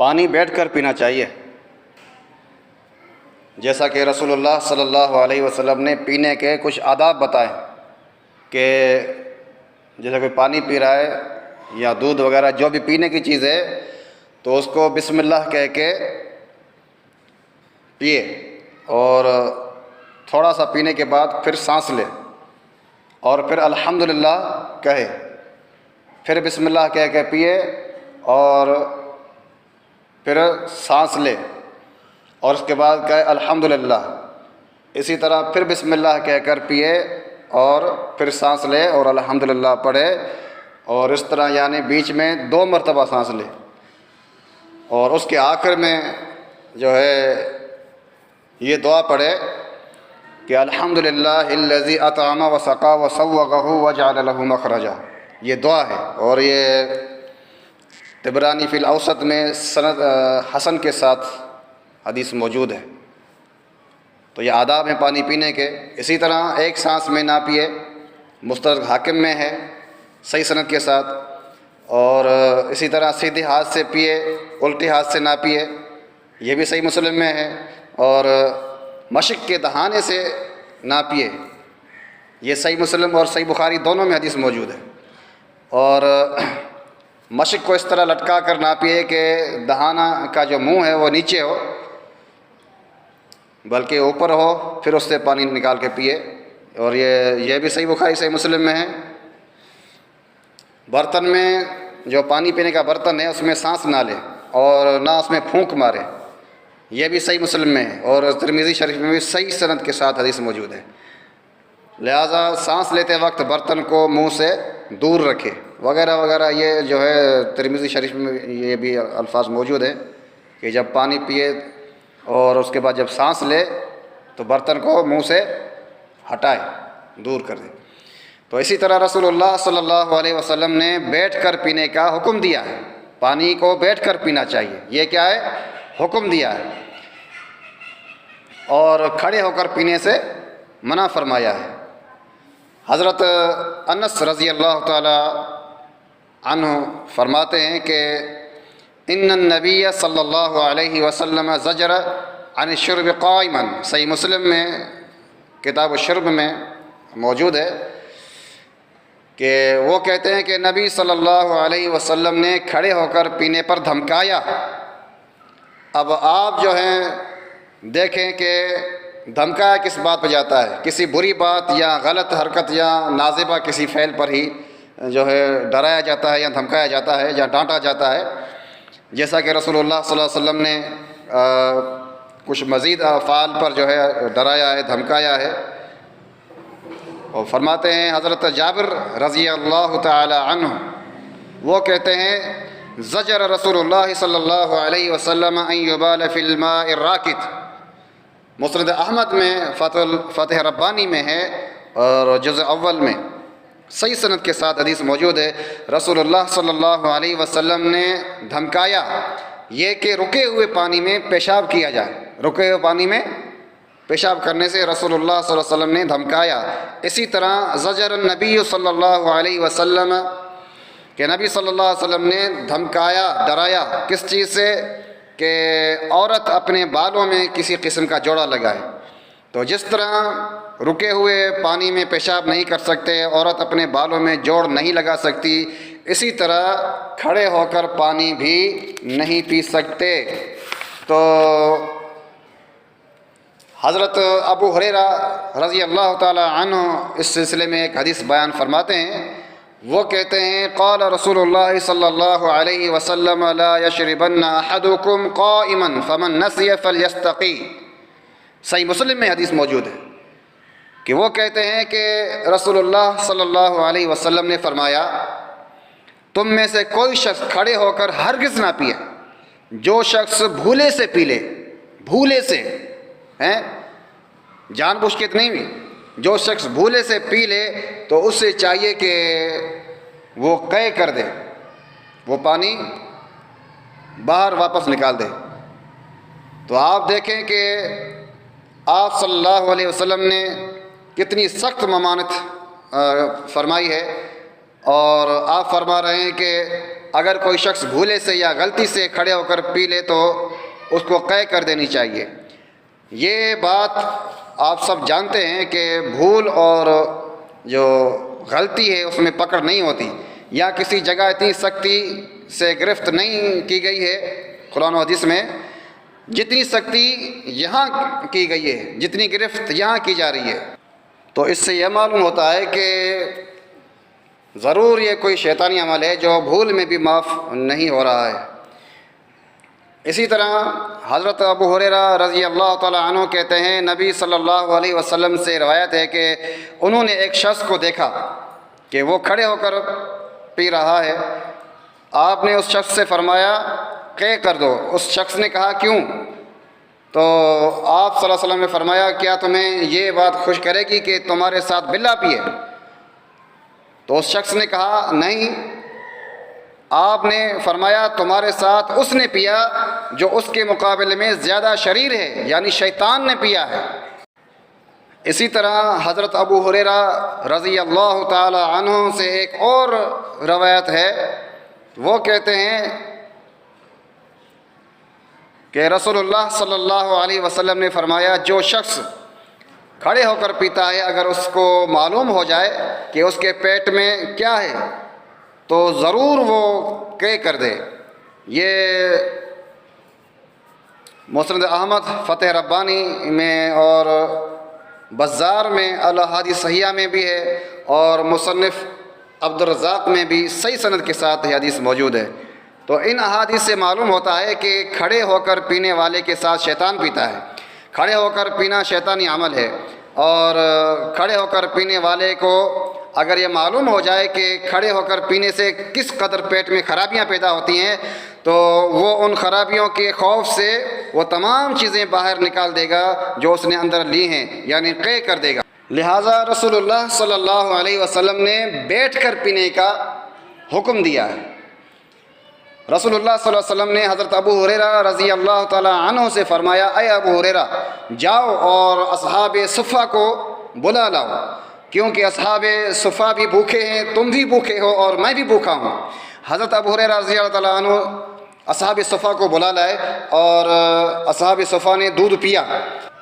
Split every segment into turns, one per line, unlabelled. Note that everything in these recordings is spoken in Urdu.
پانی بیٹھ کر پینا چاہیے، جیسا کہ رسول اللہ صلی اللہ علیہ وسلم نے پینے کے کچھ آداب بتائے کہ جیسے کوئی پانی پی رہا ہے یا دودھ وغیرہ جو بھی پینے کی چیز ہے تو اس کو بسم اللہ کہہ کے پیے، اور تھوڑا سا پینے کے بعد پھر سانس لے، اور پھر الحمدللہ کہے، پھر بسم اللہ کہہ کے پیے اور پھر سانس لے، اور اس کے بعد کہے الحمدللہ، اسی طرح پھر بسم اللہ کہہ کر پیے اور پھر سانس لے اور الحمدللہ پڑھے، اور اس طرح یعنی بیچ میں 2 مرتبہ سانس لے، اور اس کے آخر میں جو ہے یہ دعا پڑھے کہ الحمدللہ الذی اطعم وسقى وسوغه وجعل له مخرجا، یہ دعا ہے، اور یہ طبرانی فی الاوسط میں سند حسن کے ساتھ حدیث موجود ہے۔ تو یہ آداب ہیں پانی پینے کے۔ اسی طرح ایک سانس میں نہ پیے، مستدرک حاکم میں ہے صحیح سند کے ساتھ، اور اسی طرح سیدھے ہاتھ سے پیے، الٹے ہاتھ سے نہ پیے، یہ بھی صحیح مسلم میں ہے، اور مشق کے دہانے سے نہ پیے، یہ صحیح مسلم اور صحیح بخاری دونوں میں حدیث موجود ہے، اور مشق کو اس طرح لٹکا کر نہ پیے کہ دہانہ کا جو منہ ہے وہ نیچے ہو بلکہ اوپر ہو، پھر اس سے پانی نکال کے پیے، اور یہ بھی صحیح بخاری صحیح مسلم میں ہے۔ برتن میں جو پانی پینے کا برتن ہے اس میں سانس نہ لے اور نہ اس میں پھونک مارے، یہ بھی صحیح مسلم میں ہے، اور ترمذی شریف میں بھی صحیح سند کے ساتھ حدیث موجود ہے۔ لہٰذا سانس لیتے وقت برتن کو منہ سے دور رکھے وغیرہ وغیرہ، یہ جو ہے ترمذی شریف میں یہ بھی الفاظ موجود ہیں کہ جب پانی پیے اور اس کے بعد جب سانس لے تو برتن کو منہ سے ہٹائے، دور کر دے۔ تو اسی طرح رسول اللہ صلی اللہ علیہ وسلم نے بیٹھ کر پینے کا حکم دیا ہے، پانی کو بیٹھ کر پینا چاہیے، یہ کیا ہے؟ حکم دیا ہے، اور کھڑے ہو کر پینے سے منع فرمایا ہے۔ حضرت انس رضی اللہ تعالی عنہ فرماتے ہیں کہ ان النبی صلی اللہ علیہ وسلم زجر عن الشرب قائما، صحیح مسلم میں کتاب الشرب میں موجود ہے کہ وہ کہتے ہیں کہ نبی صلی اللہ علیہ وسلم نے کھڑے ہو کر پینے پر دھمکایا۔ اب آپ جو ہیں دیکھیں کہ دھمکایا کس بات پہ جاتا ہے، کسی بری بات یا غلط حرکت یا نازیبہ کسی فعل پر ہی جو ہے ڈرایا جاتا ہے یا دھمکایا جاتا ہے یا ڈانٹا جاتا ہے، جیسا کہ رسول اللہ صلی اللہ علیہ وسلم نے کچھ مزید افعال پر جو ہے ڈرایا ہے، دھمکایا ہے۔ اور فرماتے ہیں حضرت جابر رضی اللہ تعالی عنہ، وہ کہتے ہیں زجر رسول اللہ صلی اللہ علیہ وسلم ان یبال فی الماء الراکد، مسند احمد میں فتح ربانی میں ہے اور جزء اول میں صحیح سند کے ساتھ حدیث موجود ہے۔ رسول اللہ صلی اللہ علیہ وسلم نے دھمکایا یہ کہ رکے ہوئے پانی میں پیشاب کیا جائے، رکے ہوئے پانی میں پیشاب کرنے سے رسول اللہ صلی اللہ علیہ وسلم نے دھمکایا۔ اسی طرح زجر النبی صلی اللہ علیہ وسلم کہ نبی صلی اللہ علیہ وسلم نے دھمکایا، ڈرایا کس چیز سے؟ کہ عورت اپنے بالوں میں کسی قسم کا جوڑا لگائے۔ تو جس طرح رکے ہوئے پانی میں پیشاب نہیں کر سکتے، عورت اپنے بالوں میں جوڑ نہیں لگا سکتی، اسی طرح کھڑے ہو کر پانی بھی نہیں پی سکتے۔ تو حضرت ابو ہریرہ رضی اللہ تعالی عنہ اس سلسلے میں ایک حدیث بیان فرماتے ہیں، وہ کہتے ہیں قال رسول اللہ صلی اللہ علیہ وسلم لا یشربن احدکم قائما فمن نسی فلیستقی، صحیح مسلم میں حدیث موجود ہے کہ وہ کہتے ہیں کہ رسول اللہ صلی اللہ علیہ وسلم نے فرمایا تم میں سے کوئی شخص کھڑے ہو کر ہرگز نہ پیے، جو شخص بھولے سے پی لے، بھولے سے ہیں، جان بوجھ کے نہیں بھی، جو شخص بھولے سے پی لے تو اس سے چاہیے کہ وہ قے کر دے، وہ پانی باہر واپس نکال دے۔ تو آپ دیکھیں کہ آپ صلی اللہ علیہ وسلم نے کتنی سخت ممانعت فرمائی ہے، اور آپ فرما رہے ہیں کہ اگر کوئی شخص بھولے سے یا غلطی سے کھڑے ہو کر پی لے تو اس کو قے کر دینی چاہیے۔ یہ بات آپ سب جانتے ہیں کہ بھول اور جو غلطی ہے اس میں پکڑ نہیں ہوتی، یا کسی جگہ اتنی سختی سے گرفت نہیں کی گئی ہے قرآن و حدیث میں جتنی سختی یہاں کی گئی ہے، جتنی گرفت یہاں کی جا رہی ہے۔ تو اس سے یہ معلوم ہوتا ہے کہ ضرور یہ کوئی شیطانی عمل ہے جو بھول میں بھی معاف نہیں ہو رہا ہے۔ اسی طرح حضرت ابو ہریرہ رضی اللہ تعالیٰ عنہ کہتے ہیں نبی صلی اللہ علیہ وسلم سے روایت ہے کہ انہوں نے ایک شخص کو دیکھا کہ وہ کھڑے ہو کر پی رہا ہے۔ آپ نے اس شخص سے فرمایا قے کر دو۔ اس شخص نے کہا کیوں؟ تو آپ صلی اللہ علیہ وسلم نے فرمایا کیا تمہیں یہ بات خوش کرے گی کہ تمہارے ساتھ بلا پیے؟ تو اس شخص نے کہا نہیں۔ آپ نے فرمایا تمہارے ساتھ اس نے پیا جو اس کے مقابلے میں زیادہ شریر ہے، یعنی شیطان نے پیا ہے۔ اسی طرح حضرت ابو ہریرہ رضی اللہ تعالی عنہ سے ایک اور روایت ہے، وہ کہتے ہیں کہ رسول اللہ صلی اللہ علیہ وسلم نے فرمایا جو شخص کھڑے ہو کر پیتا ہے اگر اس کو معلوم ہو جائے کہ اس کے پیٹ میں کیا ہے تو ضرور وہ قے کر دے۔ یہ مسند احمد فتح ربانی میں اور بزار میں الاحادیث صحیحہ میں بھی ہے، اور مصنف عبد الرزاق میں بھی صحیح سند کے ساتھ یہ حدیث موجود ہے۔ تو ان احادیث سے معلوم ہوتا ہے کہ کھڑے ہو کر پینے والے کے ساتھ شیطان پیتا ہے۔ کھڑے ہو کر پینا شیطانی عمل ہے، اور کھڑے ہو کر پینے والے کو اگر یہ معلوم ہو جائے کہ کھڑے ہو کر پینے سے کس قدر پیٹ میں خرابیاں پیدا ہوتی ہیں تو وہ ان خرابیوں کے خوف سے وہ تمام چیزیں باہر نکال دے گا جو اس نے اندر لی ہیں، یعنی قے کر دے گا۔ لہٰذا رسول اللہ صلی اللہ علیہ وسلم نے بیٹھ کر پینے کا حکم دیا ہے۔ رسول اللہ صلی اللہ علیہ وسلم نے حضرت ابو ہریرہ رضی اللہ تعالیٰ عنہ سے فرمایا اے ابو ہریرہ جاؤ اور اصحاب صفہ کو بلا لاؤ، کیونکہ اصحاب صفہ بھی بھوکے ہیں، تم بھی بھوکے ہو اور میں بھی بھوکا ہوں۔ حضرت ابو ہریرہ رضی اللہ تعالیٰ عنہ اصحاب صفہ کو بلا لائے اور اصحاب صفہ نے دودھ پیا۔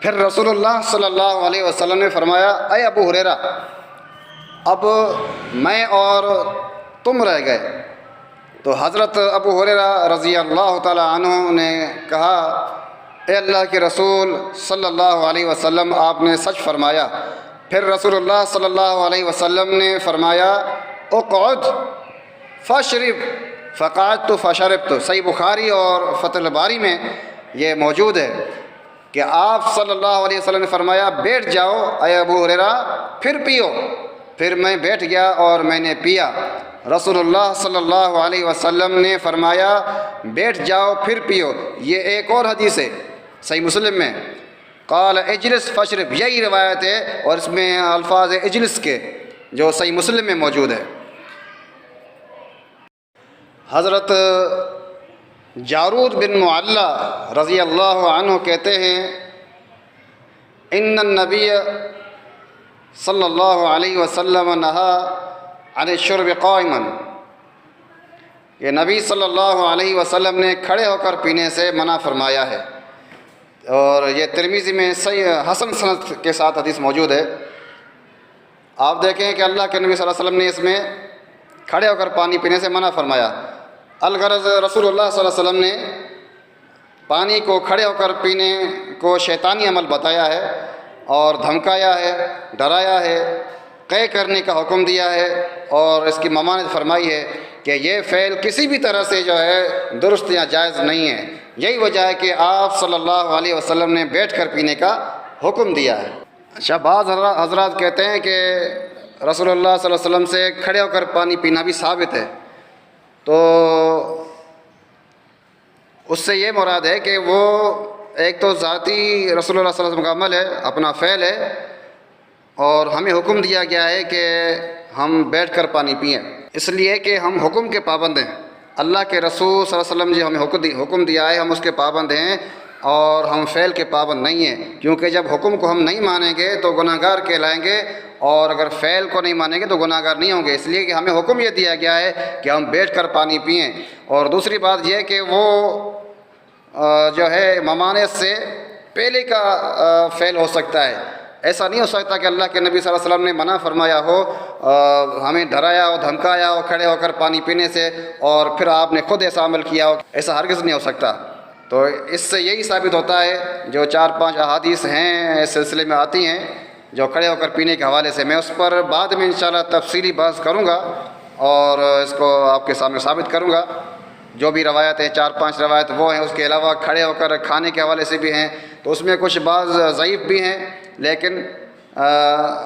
پھر رسول اللہ صلی اللہ علیہ وسلم نے فرمایا اے ابو ہریرہ اب میں اور تم رہ گئے۔ تو حضرت ابو ہریرہ رضی اللہ تعالیٰ عنہ نے کہا اے اللہ کے رسول صلی اللہ علیہ وسلم آپ نے سچ فرمایا۔ پھر رسول اللہ صلی اللہ علیہ وسلم نے فرمایا اقعد فاشرب فقعدت فشربت۔ صحیح بخاری اور فتح الباری میں یہ موجود ہے کہ آپ صلی اللہ علیہ وسلم نے فرمایا بیٹھ جاؤ اے ابو ہریرہ پھر پیو۔ پھر میں بیٹھ گیا اور میں نے پیا۔ رسول اللہ صلی اللہ علیہ وسلم نے فرمایا بیٹھ جاؤ پھر پیو۔ یہ ایک اور حدیث ہے صحیح مسلم میں، قال اجلس فشرب، یہی روایت ہے اور اس میں الفاظ اجلس کے جو صحیح مسلم میں موجود ہے۔ حضرت جارود بن معلّہ رضی اللہ عنہ کہتے ہیں ان النبی صلی اللہ علیہ وسلم نہا عن الشرب قائما، یہ نبی صلی اللہ علیہ وسلم نے کھڑے ہو کر پینے سے منع فرمایا ہے، اور یہ ترمذی میں صحیح حسن سند کے ساتھ حدیث موجود ہے۔ آپ دیکھیں کہ اللہ کے نبی صلی اللہ علیہ وسلم نے اس میں کھڑے ہو کر پانی پینے سے منع فرمایا۔ الغرض رسول اللہ صلی اللہ علیہ وسلم نے پانی کو کھڑے ہو کر پینے کو شیطانی عمل بتایا ہے اور دھمکایا ہے، ڈرایا ہے، قے کرنے کا حکم دیا ہے، اور اس کی ممانعت فرمائی ہے کہ یہ فعل کسی بھی طرح سے جو ہے درست یا جائز نہیں ہے۔ یہی وجہ ہے کہ آپ صلی اللہ علیہ وسلم نے بیٹھ کر پینے کا حکم دیا ہے۔ اچھا، بعض حضرات کہتے ہیں کہ رسول اللہ صلی اللہ علیہ وسلم سے کھڑے ہو کر پانی پینا بھی ثابت ہے، تو اس سے یہ مراد ہے کہ وہ ایک تو ذاتی رسول اللہ صلی اللہ علیہ وسلم کا عمل ہے، اپنا فعل ہے، اور ہمیں حکم دیا گیا ہے کہ ہم بیٹھ کر پانی پئیں، اس لیے کہ ہم حکم کے پابند ہیں۔ اللہ کے رسول صلی اللہ علیہ وسلم جی ہمیں حکم دیا ہے، ہم اس کے پابند ہیں اور ہم فعل کے پابند نہیں ہیں، کیونکہ جب حکم کو ہم نہیں مانیں گے تو گناہگار کہلائیں گے اور اگر فعل کو نہیں مانیں گے تو گناہ گار نہیں ہوں گے، اس لیے کہ ہمیں حکم یہ دیا گیا ہے کہ ہم بیٹھ کر پانی پئیں۔ اور دوسری بات یہ کہ وہ جو ہے ممانعت سے پہلے کا فعل ہو سکتا ہے، ایسا نہیں ہو سکتا کہ اللہ کے نبی صلی اللہ علیہ وسلم نے منع فرمایا ہو، ہمیں ڈرایا ہو، دھمکایا ہو کھڑے ہو کر پانی پینے سے، اور پھر آپ نے خود ایسا عمل کیا ہو، ایسا ہرگز نہیں ہو سکتا۔ تو اس سے یہی ثابت ہوتا ہے، جو 4-5 احادیث ہیں اس سلسلے میں آتی ہیں جو کھڑے ہو کر پینے کے حوالے سے، میں اس پر بعد میں انشاءاللہ تفصیلی بحث کروں گا اور اس کو آپ کے سامنے ثابت کروں گا۔ جو بھی روایت ہیں 4-5 روایت وہ ہیں، اس کے علاوہ کھڑے ہو کر کھانے کے حوالے سے بھی ہیں، تو اس میں کچھ بعض ضعیف بھی ہیں، لیکن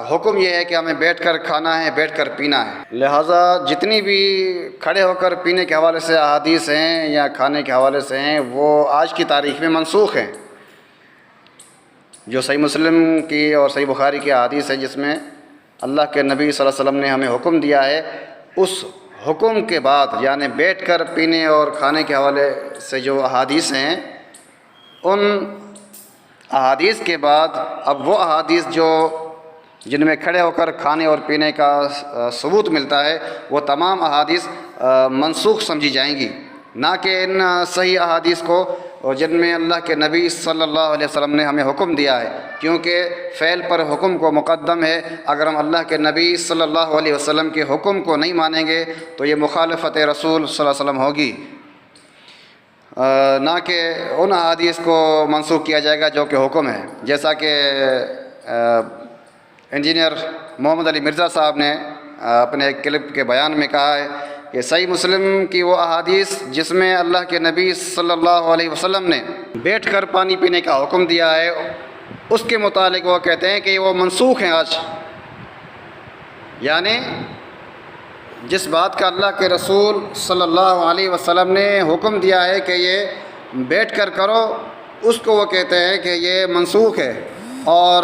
حکم یہ ہے کہ ہمیں بیٹھ کر کھانا ہے، بیٹھ کر پینا ہے۔ لہٰذا جتنی بھی کھڑے ہو کر پینے کے حوالے سے احادیث ہیں یا کھانے کے حوالے سے ہیں، وہ آج کی تاریخ میں منسوخ ہیں۔ جو صحیح مسلم کی اور صحیح بخاری کی احادیث ہیں جس میں اللہ کے نبی صلی اللہ علیہ وسلم نے ہمیں حکم دیا ہے، اس حکم کے بعد یعنی بیٹھ کر پینے اور کھانے کے حوالے سے جو احادیث ہیں، ان احادیث کے بعد اب وہ احادیث جو جن میں کھڑے ہو کر کھانے اور پینے کا ثبوت ملتا ہے، وہ تمام احادیث منسوخ سمجھی جائیں گی، نہ کہ ان صحیح احادیث کو جن میں اللہ کے نبی صلی اللہ علیہ وسلم نے ہمیں حکم دیا ہے، کیونکہ فعل پر حکم کو مقدم ہے۔ اگر ہم اللہ کے نبی صلی اللہ علیہ وسلم کے حکم کو نہیں مانیں گے تو یہ مخالفت رسول صلی اللہ علیہ وسلم ہوگی، نہ کہ ان احادیث کو منسوخ کیا جائے گا جو کہ حکم ہے۔ جیسا کہ انجینئر محمد علی مرزا صاحب نے اپنے ایک کلپ کے بیان میں کہا ہے کہ صحیح مسلم کی وہ احادیث جس میں اللہ کے نبی صلی اللہ علیہ وسلم نے بیٹھ کر پانی پینے کا حکم دیا ہے، اس کے متعلق وہ کہتے ہیں کہ وہ منسوخ ہیں آج، یعنی جس بات کا اللہ کے رسول صلی اللہ علیہ وسلم نے حکم دیا ہے کہ یہ بیٹھ کر کرو، اس کو وہ کہتے ہیں کہ یہ منسوخ ہے، اور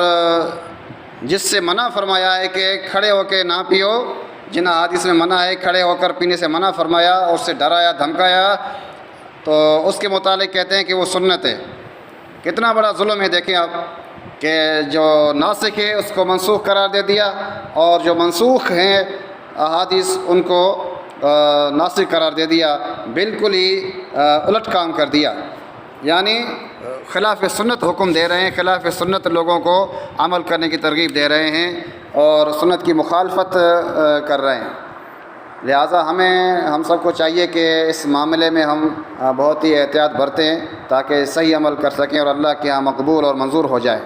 جس سے منع فرمایا ہے کہ کھڑے ہو کے نہ پیو، جن احادیث میں منع ہے کھڑے ہو کر پینے سے منع فرمایا اور اس سے ڈرایا دھمکایا، تو اس کے متعلق کہتے ہیں کہ وہ سنت ہے۔ کتنا بڑا ظلم ہے دیکھیں آپ، کہ جو ناسخ ہے اس کو منسوخ قرار دے دیا، اور جو منسوخ ہیں احادیث ان کو ناسخ قرار دے دیا، بالکل ہی الٹ کام کر دیا، یعنی خلاف سنت حکم دے رہے ہیں، خلاف سنت لوگوں کو عمل کرنے کی ترغیب دے رہے ہیں اور سنت کی مخالفت کر رہے ہیں۔ لہٰذا ہم سب کو چاہیے کہ اس معاملے میں ہم بہت ہی احتیاط برتیں تاکہ صحیح عمل کر سکیں اور اللہ کے ہاں مقبول اور منظور ہو جائے۔